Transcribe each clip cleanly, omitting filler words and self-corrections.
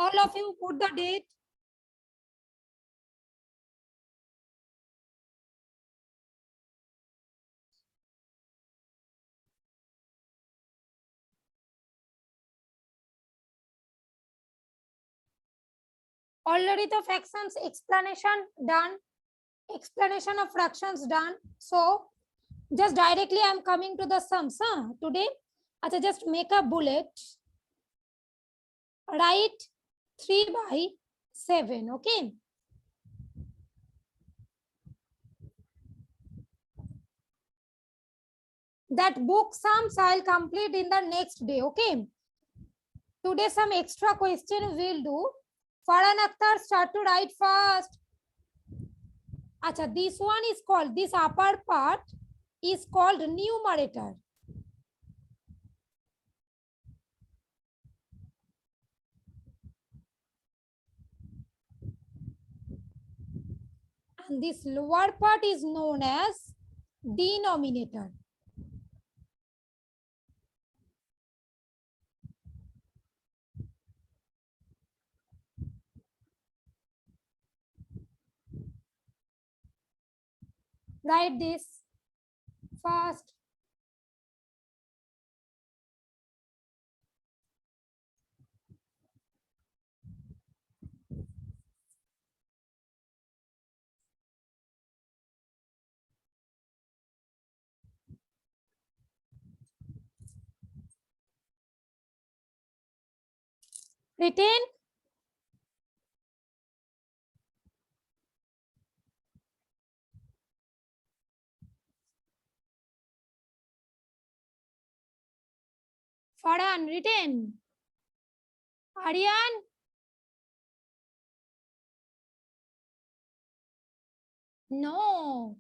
All of you put the date. Already the fractions explanation done. Explanation of fractions done. So just directly I am coming to the sums today. Acha, just make a bullet. Write 3/7. Okay. That book sums I'll complete in the next day. Okay. Today some extra question we'll do. Farhan Akhtar, start to write fast. Acha, this one is called, this upper part is called numerator. And this lower part is known as denominator. Write this fast. Written? Farhan, written? Aryan? No.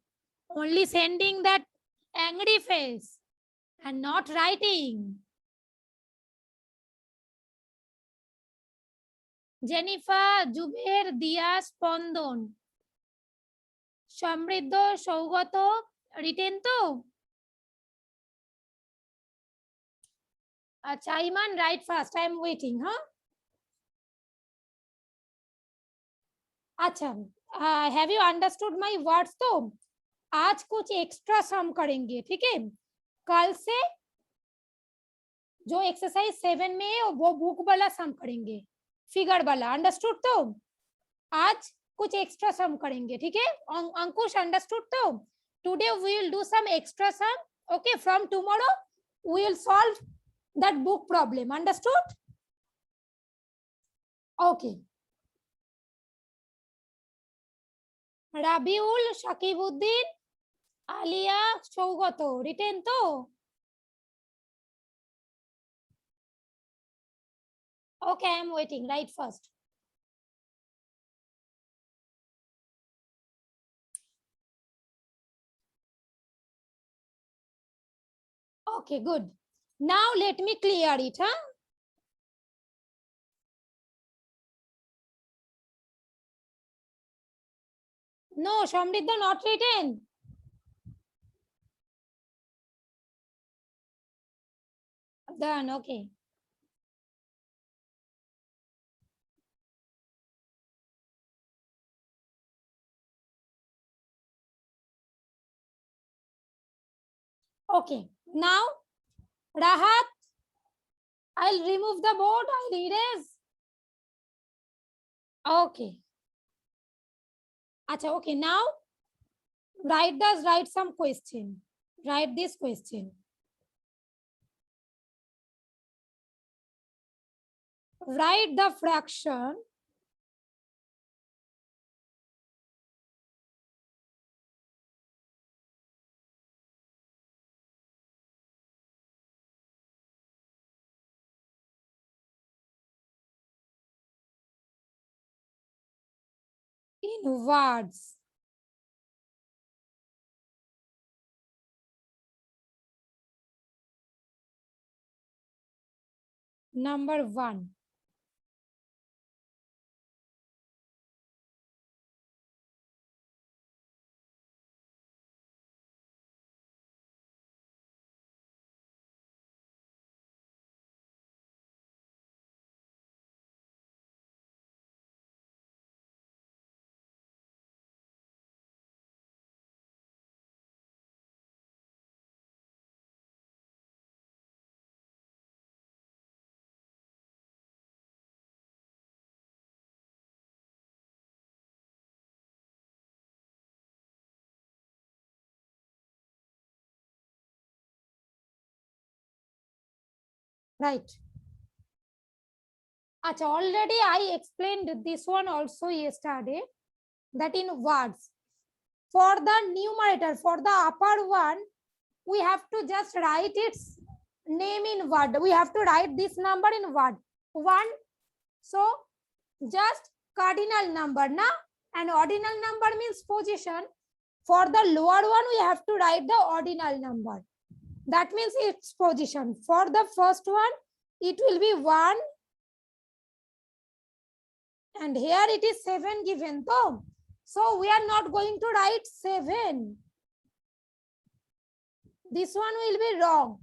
Only sending that angry face and not writing. Jennifer, Jubair, Dia, Spondon. Samriddho, Saugato, written to? Chaiman, write fast. I am waiting, huh? अच्छा, have you understood my words? तो आज कुछ extra सम करेंगे, ठीक है? कल से जो एक्सरसाइज 7 में है वो बुक वाला सम करेंगे, फिगर वाला। अंडरस्टूड? तो आज कुछ एक्स्ट्रा सम करेंगे, ठीक है? अंकुश, अंडरस्टूड? तो today we will do some extra sum. Okay, from tomorrow we will solve that book problem. Understood? Okay. Rabiul, Shakibuddin, Alia, Saugata, written তো? Okay, I am waiting. Write first. Okay, good. Now let me clear it, huh? No, Samriddha, not written. Done, okay. Okay, now Rahat, I'll remove the board, I'll erase. Okay. Acha, okay, now write some question. Write this question. Write the fraction in words. Number 1. Right. Acha, already I explained this one also yesterday, that in words, for the numerator, for the upper one, we have to just write its name in word. We have to write this number in word. 1. So just cardinal number, na? And ordinal number means position. For the lower one, we have to write the ordinal number. That means its position. For the first one, it will be 1. And here it is 7 given. So we are not going to write 7. This one will be wrong.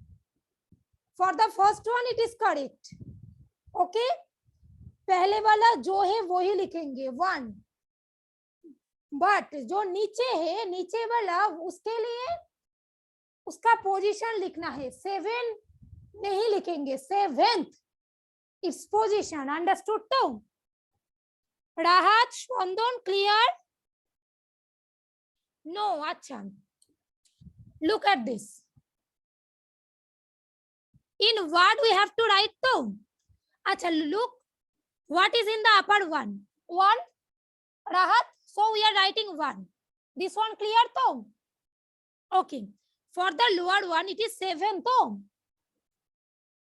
For the first one, it is correct. Okay? पहले वाला जो है वो ही लिखेंगे 1. But जो नीचे है, नीचे वाला, उसके लिए उसका पोजीशन लिखना है. 7 नहीं लिखेंगे, 7th its position. Understood? तो राहत, स्पंदन, clear? No. अच्छा, look at this. In what we have to write to? Acha, look what is in the upper one. 1. Rahat. So we are writing 1. This one clear to? Okay. For the lower one, it is 7 to.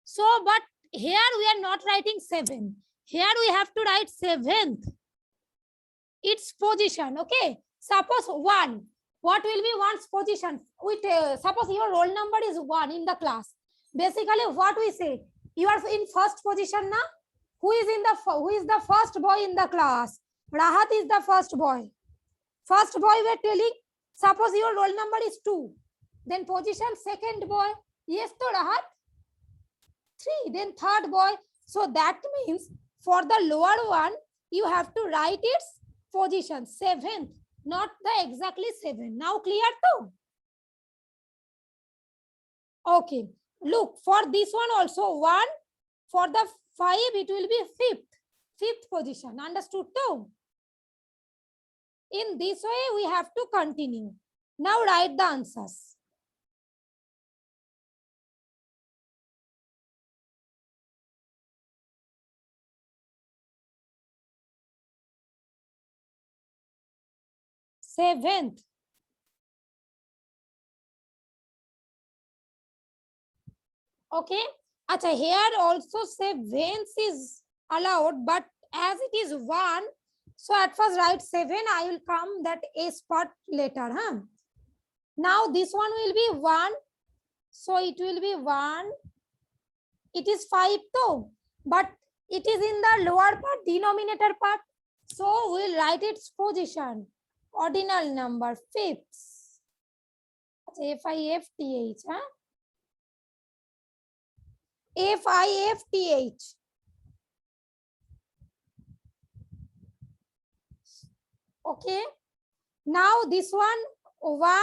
So, but here we are not writing 7. Here we have to write 7th. Its position. Okay. Suppose 1. What will be 1's position? Suppose your roll number is 1 in the class. Basically, what we say? You are in first position now. Who is the first boy in the class? Rahat is the first boy. First boy we are telling. Suppose your roll number is 2. Then position second boy. Yes, to Rahat. 3. Then third boy. So that means for the lower one, you have to write its position 7th, not the exactly 7. Now clear too? Okay. Look, for this one also 1. For the 5, it will be 5th position. Understood too? In this way, we have to continue. Now write the answers. Seventh. Okay. Acha, here also 7th is allowed, but as it is 1, so at first write 7. I will come that a spot later. Huh? Now this one will be 1. So it will be 1. It is 5 though, but it is in the lower part, denominator part. So we'll write its position. Ordinal number, 5th. F-I-F-T-H. Huh? F-I-F-T-H. Okay. Now this one, 1.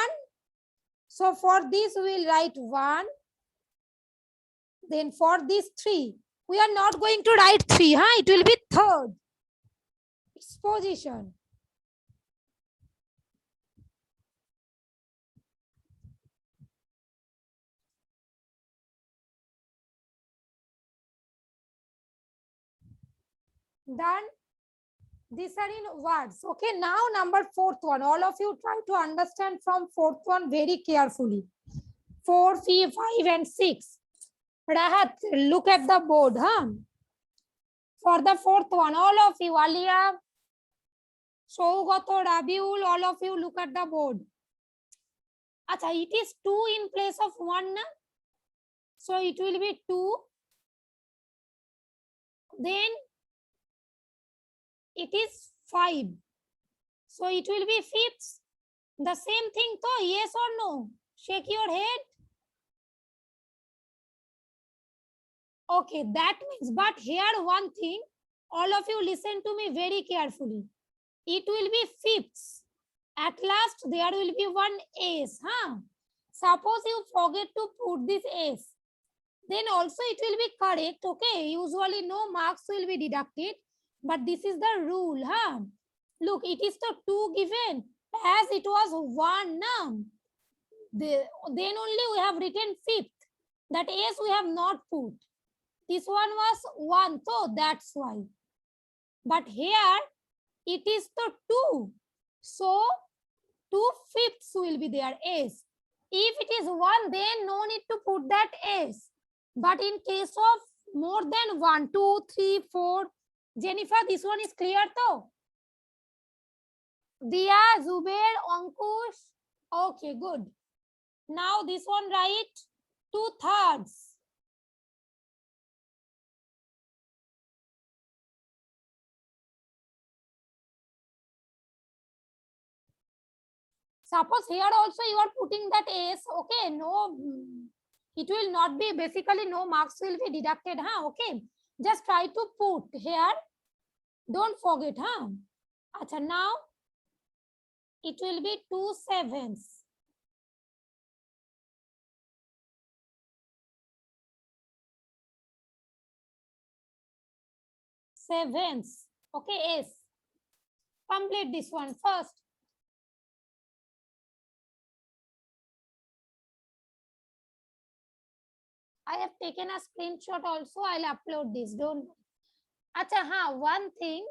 So for this we will write 1. Then for this 3. We are not going to write 3. Huh? It will be 3rd. Its position. Done. These are in words. Okay, now number 4th one. All of you try to understand from 4th one very carefully. 4, 5, and 6. Rahat, look at the board. Huh? For the 4th one, all of you, Alia, Shougato, Rabiul, all of you look at the board. Acha, it is 2 in place of 1. Na? So it will be 2. Then it is 5. So it will be 5th. The same thing, though, yes or no? Shake your head. Okay, that means, but here one thing, all of you listen to me very carefully. It will be 5th. At last, there will be one S. Huh? Suppose you forget to put this S. Then also it will be correct. Okay, usually no marks will be deducted. But this is the rule. Huh? Look, it is the 2 given. As it was 1. Now, then only we have written 5th. That S we have not put. this one was 1, so that's why. But here it is the 2. So 2/5 will be there, S. If it is 1, then no need to put that S. But in case of more than 1, 2, 3, 4, Jennifer, this one is clear though? Dia, Zubair, Ankush. Okay, good. Now this one write 2/3. Suppose here also you are putting that S, okay, no, it will not be, basically no marks will be deducted, huh? Okay, just try to put here, don't forget, huh? Acha, now it will be 2/7. Sevens, okay, S. Complete this one first. I have taken a screenshot also. I'll upload this. Don't. Acha, one thing.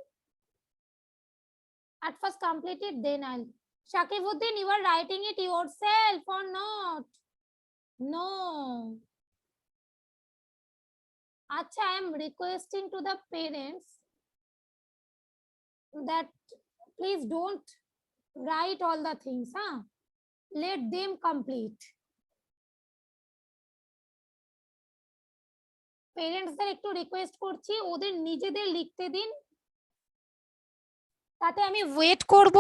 At first complete it, then I'll. Shakibuddin, you are writing it yourself or not? No. Acha, I am requesting to the parents that please don't write all the things, huh? Let them complete. পেরেন্টসদের একটু request করছি ওদের নিজেদের লিখতে দিন, তাতে আমি wait করব,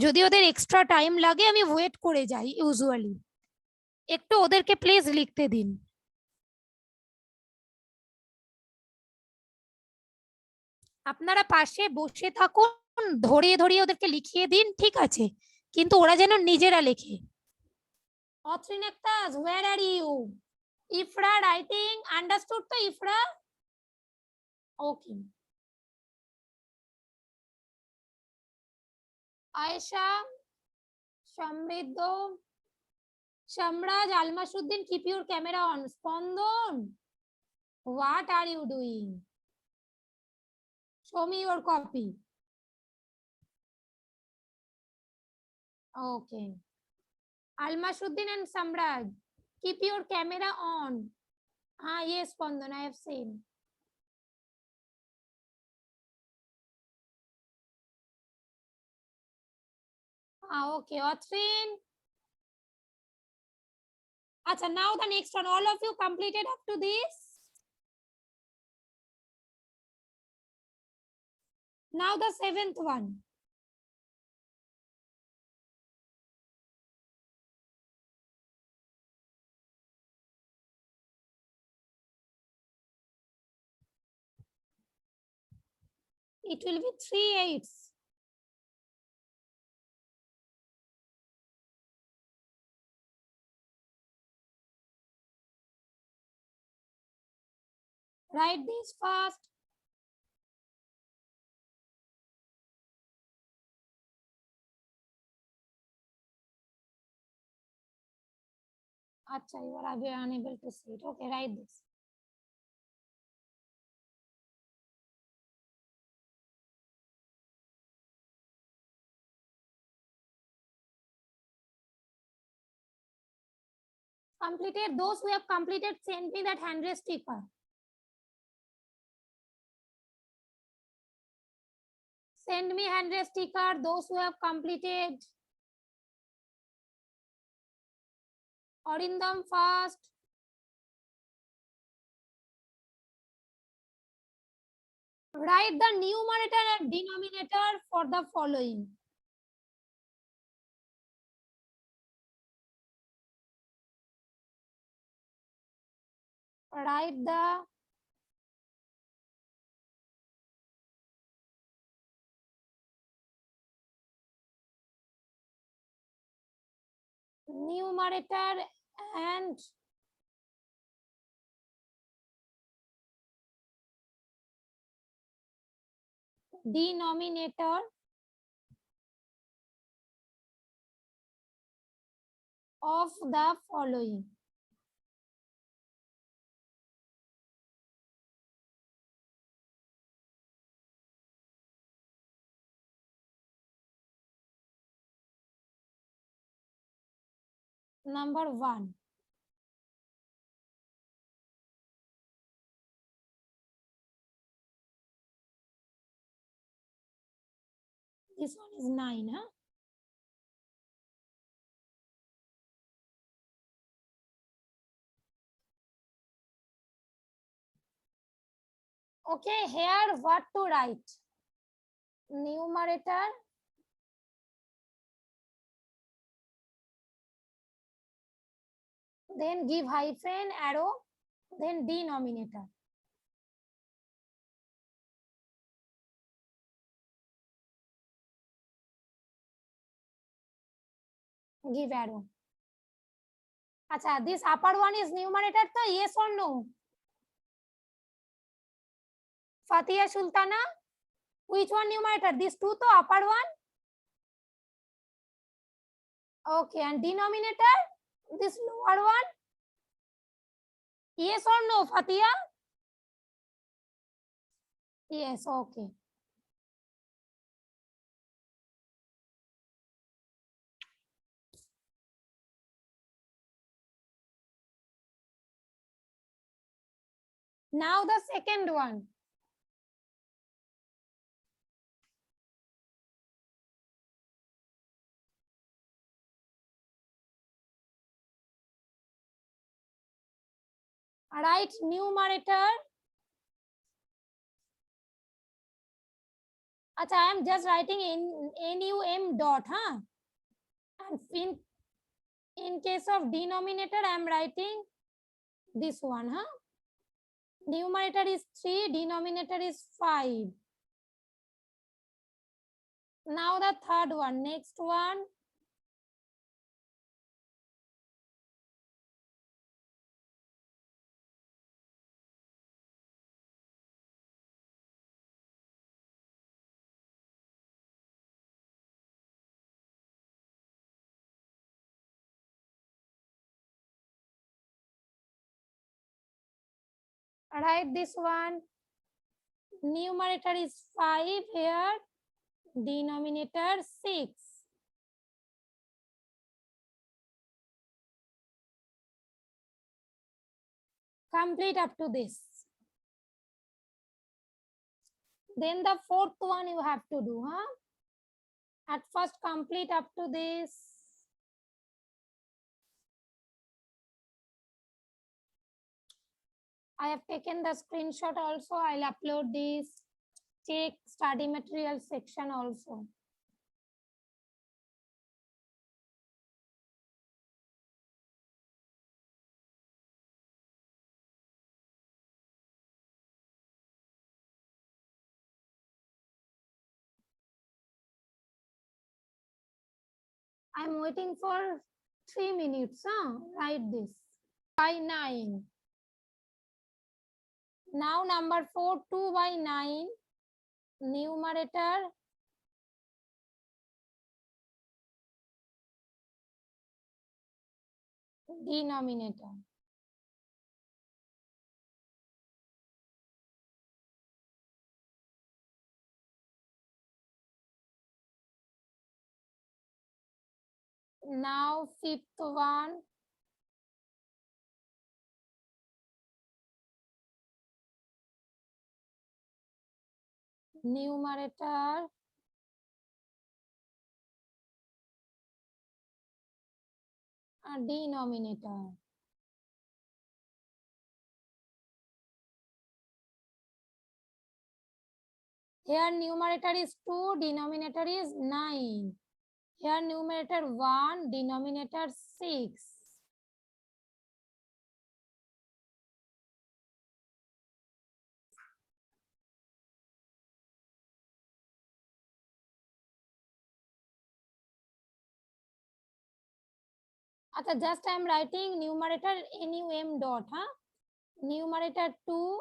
যদি ওদের এক্সট্রা টাইম লাগে আমি ওয়েট করে যাই ইউজুয়ালি, একটু ওদেরকে প্লিজ লিখতে দিন। আপনারা পাশে বসে থাকুন, ধরিয়ে ধরিয়ে ওদেরকে লিখিয়ে দিন, ঠিক আছে, কিন্তু ওরা যেন নিজেরা লেখে। অথরিন Akter, where are you? Ifra writing, understood to Ifra? Okay. Aisha, Shamridho, Shamraj, Almasuddin, keep your camera on. Spondon, what are you doing? Show me your copy. Okay. Almasuddin and Samraj, keep your camera on. Ah, yes, Spondon, I have seen. Ah, okay. Othrin. Acha, now the next one. All of you completed up to this? Now the 7th one. It will be 3/8. Write this first. Acha, you are unable to see it. Okay, write this. Completed. Those who have completed, send me that hand raise sticker. Send me hand raise sticker. Those who have completed. Orindam first. Write the numerator and denominator for the following. Write the numerator and denominator of the following. number 1. This one is 9, huh? Okay, here what to write? Numerator, then give hyphen, arrow, then denominator. Give arrow. Acha, this upper one is numerator, so yes or no? Fatia Sultana, which one numerator? This 2 to upper one? Okay, and denominator? This lower one? Yes or no, Fatia? Yes, okay. Now the second one. Write numerator. Acha, I am just writing NUM dot, huh? And in case of denominator, I am writing this one, huh? Numerator is 3, denominator is 5. Now the third one, next one. Write this one. Numerator is 5 here, denominator 6. Complete up to this. Then the fourth one you have to do, huh? At first complete up to this. I have taken the screenshot also. I'll upload this. Check study material section also. I'm waiting for 3 minutes. Huh? Write this. By 9. Now number 4, 2 by 9. Numerator. Denominator. Now fifth one. Numerator. Denominator. Here numerator is 2, denominator is 9. Here numerator 1, denominator 6. Just I am writing numerator NUM dot, huh? Numerator 2,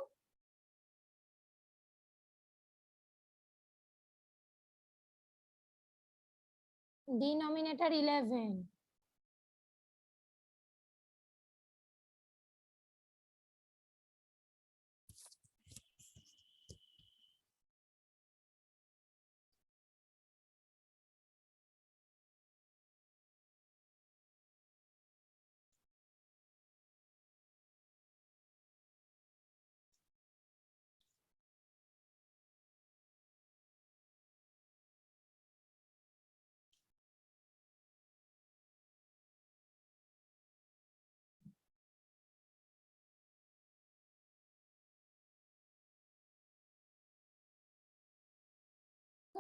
denominator 11.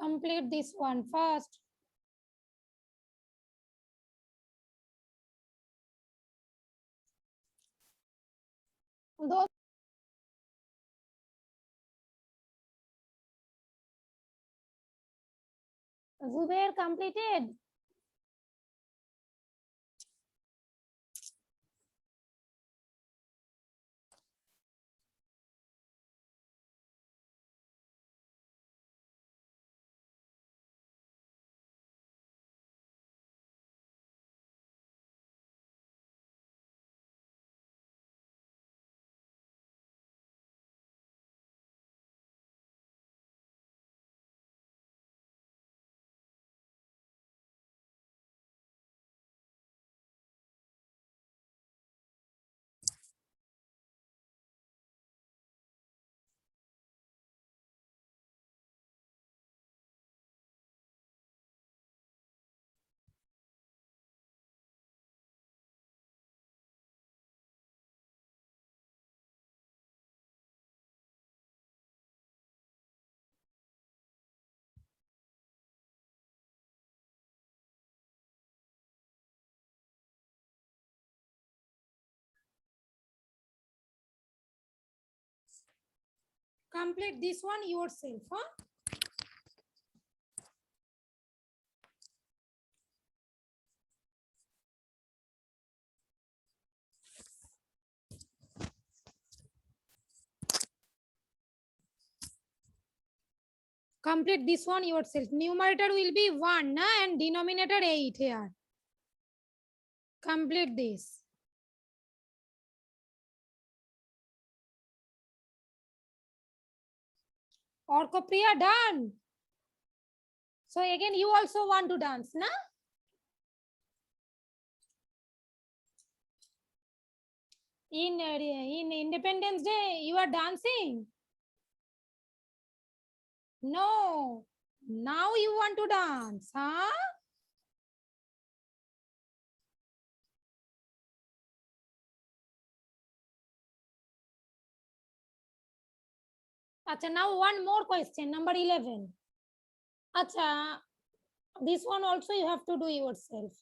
Complete this one first. Those Zubair completed. Complete this one yourself, huh? Complete this one yourself. Numerator will be 1 and denominator 8 here. Complete this. Orkopriya done. So again you also want to dance, na? In Independence Day you are dancing? No. Now you want to dance, huh? Acha, now one more question, number 11. Acha, this one also you have to do yourself.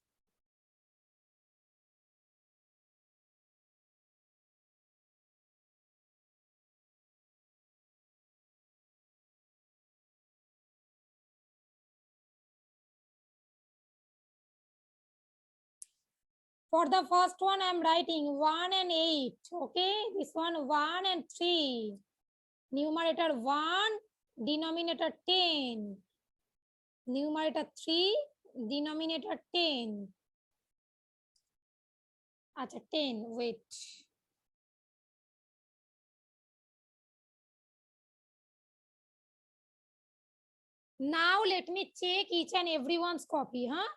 For the first one, I'm writing 1 and 8. Okay, this one 1 and 3. Numerator 1, denominator 10. Numerator 3, denominator 10. Acha, 10, wait. Now let me check each and everyone's copy, huh?